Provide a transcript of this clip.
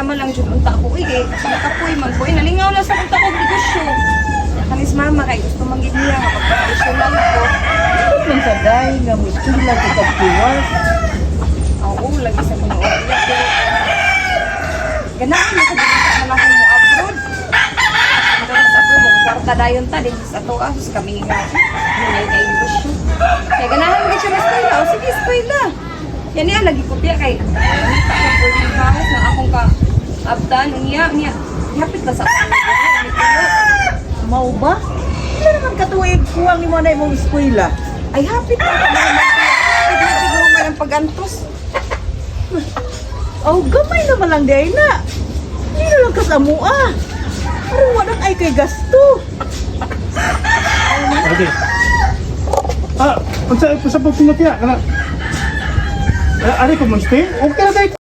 yaman lang jud unta ko kay nakapoy man ko nalingaw na sa unta ko negosyo. Kanis mama kay gusto man gid niya magpa-professional ko. Kung sa dahil nga mo sila kita puwar. Oo, lagi sa mga orya. Ganahan na sa dito na ako mo abroad. Ang sa abroad mo kwarta dayon ta din sa to asos kami nga. May kay negosyo. Kaya ganahan mo siya eskwela. O sige eskwela. Yan niya lagi kopya kay nakita ko po yung kahit na akong ka abdan niya hapit na sa Mau ba? Wala naman katuig kuwang ni mo na imong eskwela. ay hapit na kami siguro nga ng pagantos. Oh, gamay naman lang day na. Hindi na lang kasamua. Pero walang ay kay gasto. Okay. Unsa sa pagpunot ya kana? Ari ko mo stay? Okay na tayo.